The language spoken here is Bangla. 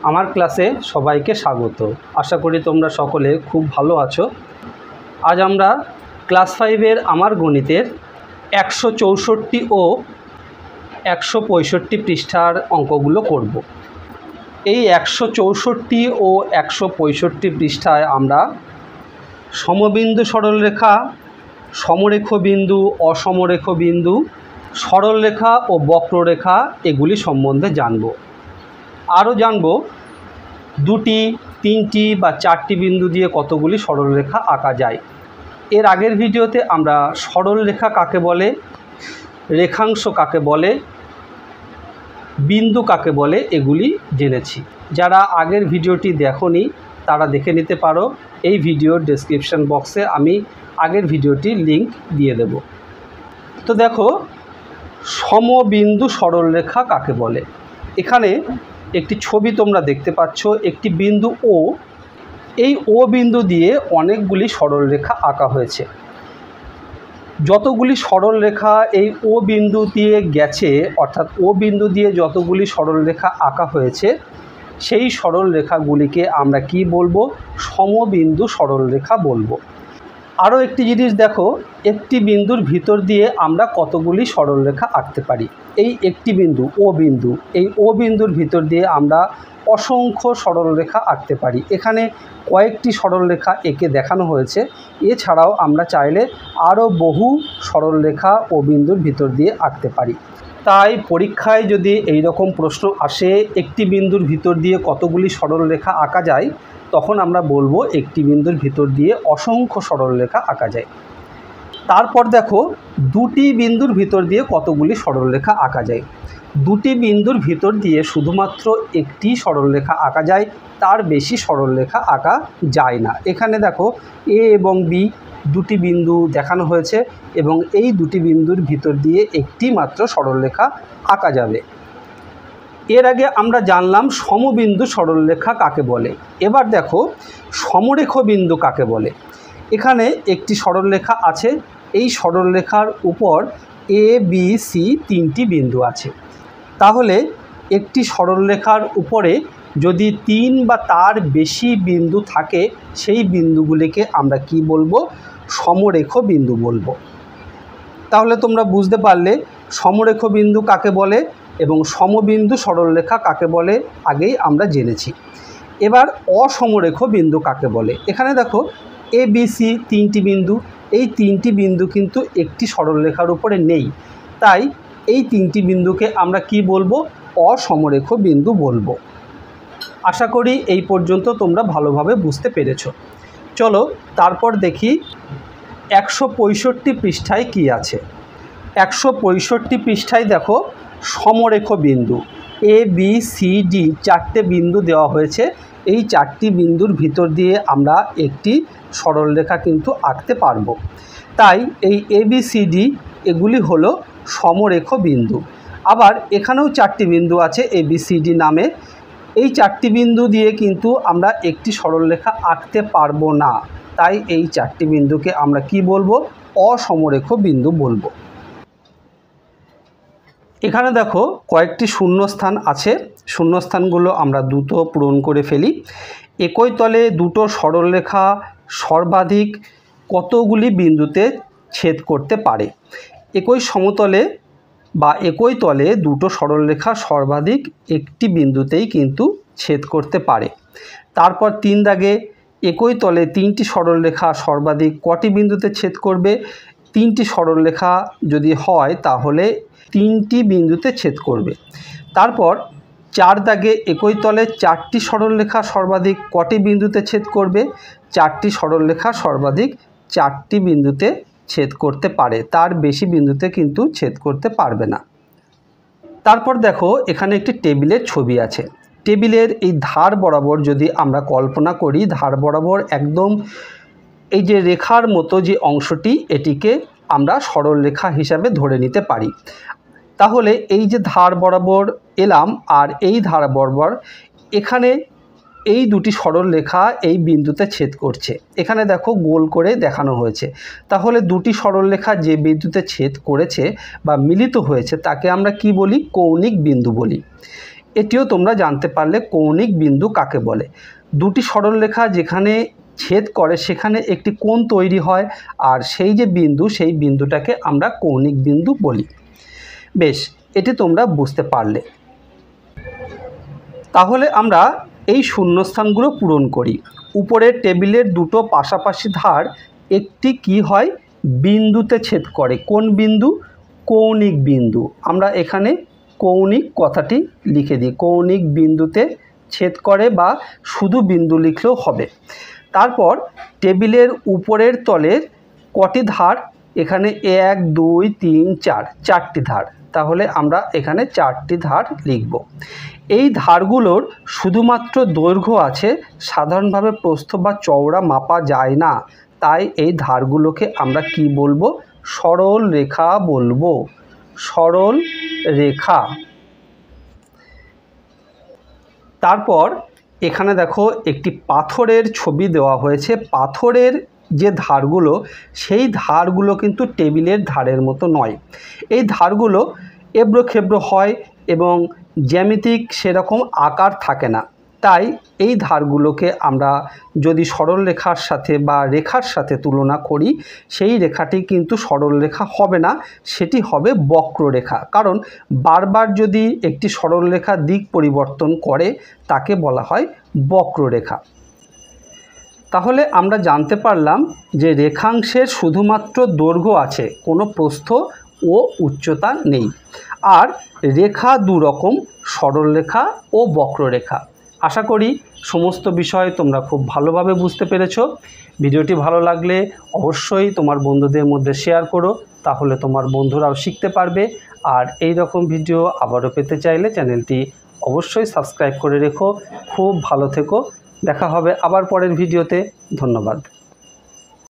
আমার ক্লাসে সবাইকে স্বাগত। আশা করি তোমরা সকলে খুব ভালো আছো। আজ আমরা ক্লাস 5-এর আমার গণিতের 164 ও 165 পৃষ্ঠার অঙ্কগুলো করব। এই 164 ও 165 পৃষ্ঠায় আমরা সমবিন্দু সরলরেখা, সমরেখ বিন্দু, অসমরেখ বিন্দু, সরলরেখা ও বক্ররেখা এগুলি সম্বন্ধে জানব। আরও জানব দুটি, তিনটি বা চারটি বিন্দু দিয়ে কতগুলি সরলরেখা আঁকা যায়। এর আগের ভিডিওতে আমরা সরলরেখা কাকে বলে, রেখাংশ কাকে বলে, বিন্দু কাকে বলে এগুলি জেনেছি। যারা আগের ভিডিওটি দেখোনি তারা দেখে নিতে পারো। এই ভিডিওর ডেসক্রিপশন বক্সে আমি আগের ভিডিওটির লিংক দিয়ে দেব। তো দেখো, সমবিন্দু সরলরেখা কাকে বলে। এখানে একটি ছবি তোমরা দেখতে পাচ্ছ, একটি বিন্দু ও, এই ও বিন্দু দিয়ে অনেকগুলি সরলরেখা আঁকা হয়েছে। যতগুলি সরলরেখা এই ও বিন্দু দিয়ে গেছে, অর্থাৎ ও বিন্দু দিয়ে যতগুলি সরলরেখা আঁকা হয়েছে, সেই সরলরেখাগুলিকে আমরা কি বলবো? সমবিন্দু সরলরেখা বলবো। আরও একটি জিনিস দেখো, একটি বিন্দুর ভিতর দিয়ে আমরা কতগুলি সরলরেখা আঁকতে পারি। এই একটি বিন্দু ও বিন্দু, এই ও বিন্দুর ভিতর দিয়ে আমরা অসংখ্য সরলরেখা আঁকতে পারি। এখানে কয়েকটি সরলরেখা এঁকে দেখানো হয়েছে। এছাড়াও আমরা চাইলে আরও বহু সরলরেখা ও বিন্দুর ভিতর দিয়ে আঁকতে পারি। তাই পরীক্ষায় যদি এই রকম প্রশ্ন আসে, একটি বিন্দুর ভিতর দিয়ে কতগুলি সরলরেখা আঁকা যায়, তখন আমরা বলবো একটি বিন্দুর ভিতর দিয়ে অসংখ্য সরলরেখা আঁকা যায়। তারপর দেখো, দুটি বিন্দুর ভিতর দিয়ে কতগুলি সরলরেখা আঁকা যায়। দুটি বিন্দুর ভিতর দিয়ে শুধুমাত্র একটি সরলরেখা আঁকা যায়, তার বেশি সরলরেখা আঁকা যায় না। এখানে দেখো, এ এবং বি দুটি বিন্দু দেখানো হয়েছে এবং এই দুটি বিন্দুর ভিতর দিয়ে একটি মাত্র সরলরেখা আঁকা যাবে। এর আগে আমরা জানলাম সমবিন্দু সরলরেখা কাকে বলে। এবার দেখো, সমরেখ বিন্দু কাকে বলে। এখানে একটি সরলরেখা আছে, এই সরলরেখার উপর এ বি সি তিনটি বিন্দু আছে। তাহলে একটি সরলরেখার উপরে যদি তিন বা তার বেশি বিন্দু থাকে, সেই বিন্দুগুলিকে আমরা কি বলবো? সমরেখ বিন্দু বলবো। তাহলে তোমরা বুঝতে পারলে সমরেখ বিন্দু কাকে বলে এবং সমবিন্দু সরলরেখা কাকে বলে আগেই আমরা জেনেছি। এবার অসমরেখ বিন্দু কাকে বলে। এখানে দেখো, এ বি সি তিনটি বিন্দু, এই তিনটি বিন্দু কিন্তু একটি সরলরেখার উপরে নেই। তাই এই তিনটি বিন্দুকে আমরা কি বলবো? অসমরেখ বিন্দু বলবো। আশা করি এই পর্যন্ত তোমরা ভালোভাবে বুঝতে পেরেছো। চলো তারপর দেখি 165 পৃষ্ঠায় কি আছে। 165 পৃষ্ঠায় দেখো, সমরেখ বিন্দু এ বি সি ডি চারটে বিন্দু দেওয়া হয়েছে। এই চারটি বিন্দুর ভিতর দিয়ে আমরা একটি সরলরেখা কিন্তু আঁকতে পারবো। তাই এই এ বি সি ডি এগুলি হলো সমরেখ বিন্দু। আবার এখানেও চারটি বিন্দু আছে এ বি সি ডি নামে। এই চারটি বিন্দু দিয়ে কিন্তু আমরা একটি সরলরেখা আঁকতে পারবো না। তাই এই চারটি বিন্দুকে আমরা কি বলবো? অসমরেখ বিন্দু বলবো। এখানে দেখো, কয়েকটি শূন্যস্থান আছে। শূন্যস্থানগুলো আমরা দ্রুত পূরণ করে ফেলি। একই তলে দুটো সরলরেখা সর্বাধিক কতগুলি বিন্দুতে ছেদ করতে পারে? একই সমতলে বা একই তলে দুটো সরলরেখা সর্বাধিক একটি বিন্দুতেই কিন্তু ছেদ করতে পারে। তারপর 3 দাগে, একই তলে তিনটি সরলরেখা সর্বাধিক কটি বিন্দুতে ছেদ করবে? 3টি সরলরেখা যদি হয় তাহলে 3টি বিন্দুতে ছেদ করবে। তারপর 4 দাগে, একই তলে 4টি সরলরেখা সর্বাধিক কটি বিন্দুতে ছেদ করবে? 4টি সরলরেখা সর্বাধিক 4টি বিন্দুতে ছেদ করতে পারে, তার বেশি বিন্দুতে কিন্তু ছেদ করতে পারবে না। তারপর দেখো, এখানে একটি টেবিলের ছবি আছে। টেবিলের এই ধার বরাবর যদি আমরা কল্পনা করি, ধার বরাবর একদম এই যে রেখার মতো যে অংশটি, এটিকে আমরা সরলরেখা হিসাবে ধরে নিতে পারি। তাহলে এই যে ধার বরাবর এলাম আর এই ধার বরাবর, এখানে এই দুটি সরলরেখা এই বিন্দুতে ছেদ করছে। এখানে দেখো গোল করে দেখানো হয়েছে। তাহলে দুটি সরলরেখা যে বিন্দুতে ছেদ করেছে বা মিলিত হয়েছে তাকে আমরা কি বলি? কৌণিক বিন্দু বলি। এটিও তোমরা জানতে পারলে কৌণিক বিন্দু কাকে বলে। দুটি সরলরেখা যেখানে ছেদ করে সেখানে একটি কোণ তৈরি হয়, আর সেই যে বিন্দু সেই বিন্দুটাকে আমরা কৌণিক বিন্দু বলি। বেশ, এটি তোমরা বুঝতে পারলে। তাহলে আমরা এই শূন্যস্থানগুলো পূরণ করি। উপরের টেবিলের দুটো পাশাপাশি ধার একটি কি হয়, বিন্দুতে ছেদ করে। কোন বিন্দু? কৌণিক বিন্দু। আমরা এখানে কৌণিক কথাটি লিখে দিই, কৌণিক বিন্দুতে ছেদ করে, বা শুধু বিন্দু লিখলেও হবে। তারপর টেবিলের উপরের তলের কটি ধার? এখানে 1 2 3 4, চারটি ধার। তাহলে আমরা এখানে 4টি ধার লিখব। এই ধারগুলোর শুধুমাত্র দৈর্ঘ্য আছে, সাধারণভাবে প্রস্থ বা চওড়া মাপা যায় না, তাই এই ধারগুলোকে আমরা কি বলবো? সরল রেখা বলবো, সরল রেখা। তারপর এখানে দেখো একটি পাথরের ছবি দেওয়া হয়েছে। পাথরের যে ধারগুলো, সেই ধারগুলো কিন্তু টেবিলের ধারের মতো নয়। এই ধারগুলো এবড়ো খেবড়ো হয় এবং জ্যামিতিক সেরকম আকার থাকে না। তাই এই ধারগুলোকে আমরা যদি সরল রেখার সাথে বা রেখার সাথে তুলনা করি, সেই রেখাটি কিন্তু সরল রেখা হবে না, সেটি হবে বক্ররেখা। কারণ বারবার যদি একটি সরল রেখা দিক পরিবর্তন করে তাকে বলা হয় বক্ররেখা। তাহলে আমরা জানতে পারলাম যে রেখাংশের শুধুমাত্র দৈর্ঘ্য আছে, কোনো প্রস্থ ও উচ্চতা নেই। আর রেখা দুরকম, সরলরেখা ও বক্ররেখা। আশা করি সমস্ত বিষয় তোমরা খুব ভালোভাবে বুঝতে পেরেছো। ভিডিওটি ভালো লাগলে অবশ্যই তোমার বন্ধুদের মধ্যে শেয়ার করো, তাহলে তোমার বন্ধুরাও শিখতে পারবে। আর এই রকম ভিডিও আবারও পেতে চাইলে চ্যানেলটি অবশ্যই সাবস্ক্রাইব করে রেখো। খুব ভালো থেকো, দেখা হবে আবার পরের ভিডিওতে। ধন্যবাদ।